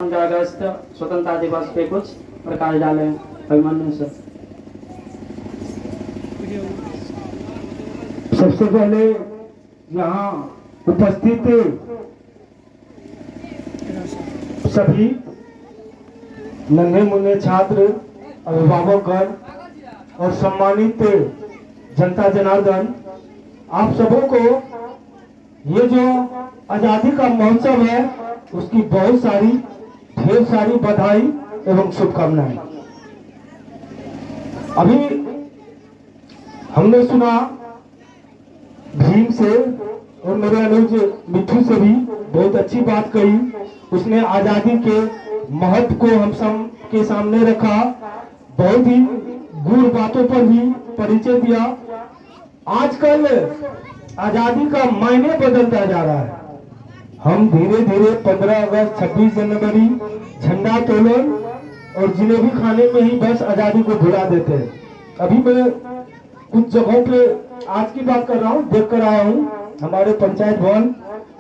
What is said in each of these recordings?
15 अगस्त स्वतंत्रता दिवस पे कुछ प्रकाश डाले अभिमन्यु से। सबसे पहले यहाँ उपस्थित सभी नन्हे मुन्ने छात्र, अभिभावकगण और सम्मानित जनता जनार्दन, आप सबों को ये जो आजादी का महोत्सव है उसकी बहुत सारी ढेर सारी बधाई एवं शुभकामनाएं। अभी हमने सुना भीम से और मेरे अनुज मिठू से भी बहुत अच्छी बात कही। उसने आजादी के महत्व को हम सब के सामने रखा, बहुत ही गूढ़ बातों पर भी परिचय दिया। आजकल आजादी का मायने बदलता जा रहा है। हम धीरे धीरे 15 अगस्त 26 जनवरी झंडा तोलन और जिलेबी खाने में ही बस आजादी को भुला देते हैं। अभी मैं कुछ जगहों पे आज की बात कर रहा हूँ, देख कर आया हूँ। हमारे पंचायत भवन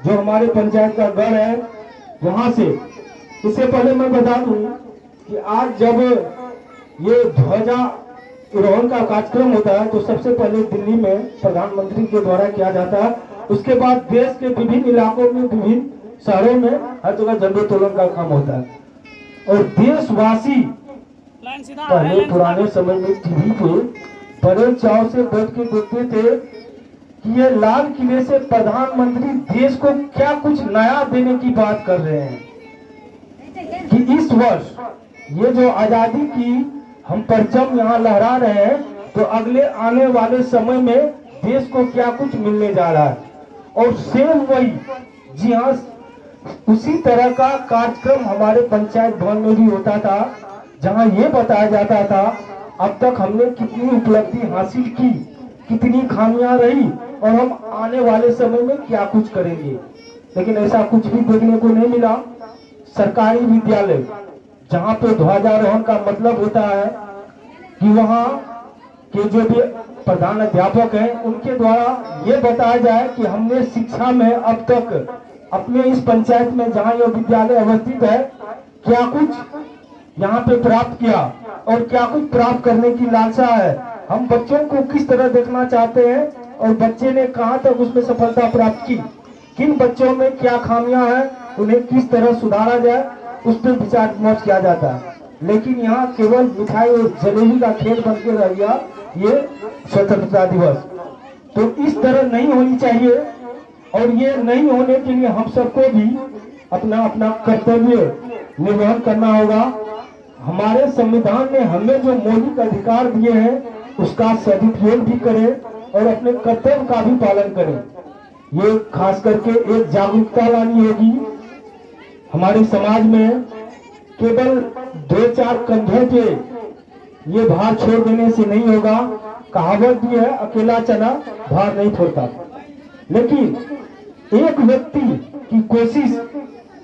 जो हमारे पंचायत का गढ़ है वहां से, इससे पहले मैं बता दूं कि आज जब ये ध्वजारोहण का कार्यक्रम होता है तो सबसे पहले दिल्ली में प्रधानमंत्री के द्वारा किया जाता है। उसके बाद देश के विभिन्न इलाकों में, विभिन्न शहरों में हर जगह झंडोत्तोलन का काम होता है। और देशवासी पहले पुराने समय में टीवी पे बड़े चाव से बैठ के देखते थे कि ये लाल किले से प्रधानमंत्री देश को क्या कुछ नया देने की बात कर रहे हैं कि इस वर्ष ये जो आजादी की हम परचम यहाँ लहरा रहे हैं तो अगले आने वाले समय में देश को क्या कुछ मिलने जा रहा है। और सेम वही, जी हाँ, उसी तरह का कार्यक्रम हमारे पंचायत भवन में भी होता था, जहाँ ये बताया जाता था अब तक हमने कितनी उपलब्धि हासिल की, कितनी खामियां रही और हम आने वाले समय में क्या कुछ करेंगे। लेकिन ऐसा कुछ भी देखने को नहीं मिला। सरकारी विद्यालय जहाँ पे ध्वजारोहण का मतलब होता है कि वहाँ के जो भी प्रधान अध्यापक हैं उनके द्वारा ये बताया जाए कि हमने शिक्षा में अब तक अपने इस पंचायत में जहाँ यह विद्यालय अवस्थित है क्या कुछ यहाँ पे प्राप्त किया और क्या कुछ प्राप्त करने की लालसा है। हम बच्चों को किस तरह देखना चाहते हैं और बच्चे ने कहाँ तक उसमें सफलता प्राप्त की, किन बच्चों में क्या खामियां हैं, उन्हें किस तरह सुधारा जाए, उस पर विचार विमर्श किया जाता है। लेकिन यहाँ केवल मिठाई और जलेबी का खेल बन के रह गया ये स्वतंत्रता दिवस। तो इस तरह नहीं होनी चाहिए और ये नहीं होने के लिए हम सबको भी अपना अपना कर्तव्य निर्वहन करना होगा। हमारे संविधान ने हमें जो मौलिक अधिकार दिए हैं उसका सदुपयोग भी करें और अपने कर्तव्य का भी पालन करें। ये खास करके एक जागरूकता लानी होगी हमारे समाज में। केवल 2-4 कंधों पे ये भार छोड़ देने से नहीं होगा। कहावत भी है, अकेला चना भार नहीं फोड़ता। लेकिन एक व्यक्ति की कोशिश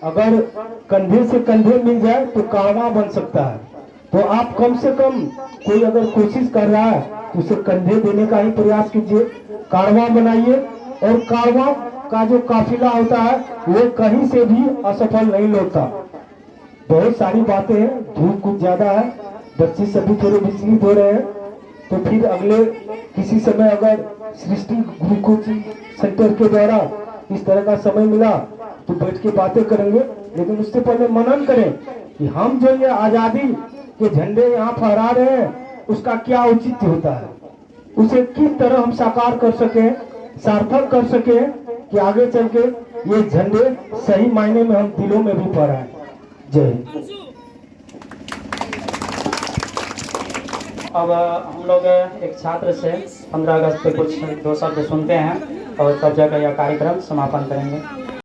अगर कंधे से कंधे मिल जाए तो कारवां बन सकता है। तो आप कम से कम, कोई अगर कोशिश कर रहा है तो उसे कंधे देने का ही प्रयास कीजिए, कारवां बनाइए। और कारवां का जो काफिला होता है वो कहीं से भी असफल नहीं लौटता। बहुत सारी बातें हैं, धूप कुछ ज्यादा है, बच्चे सभी थोड़े विचलित हो रहे हैं, तो फिर अगले किसी समय अगर सृष्टि गुरु कोचिंग सेंटर के द्वारा इस तरह का समय मिला तो बैठ के बातें करेंगे। लेकिन उससे पहले मनन करें कि हम जो ये आजादी के झंडे यहाँ फहरा रहे हैं उसका क्या औचित्य होता है, उसे किस तरह हम साकार कर सके, सार्थक कर सके कि आगे चल के ये झंडे सही मायने में हम दिलों में भी फहराएं। जय हिंद। अब हम लोग एक छात्र से 15 अगस्त पे कुछ 2 शब्द सुनते हैं और तब जाकर यह कार्यक्रम समापन करेंगे।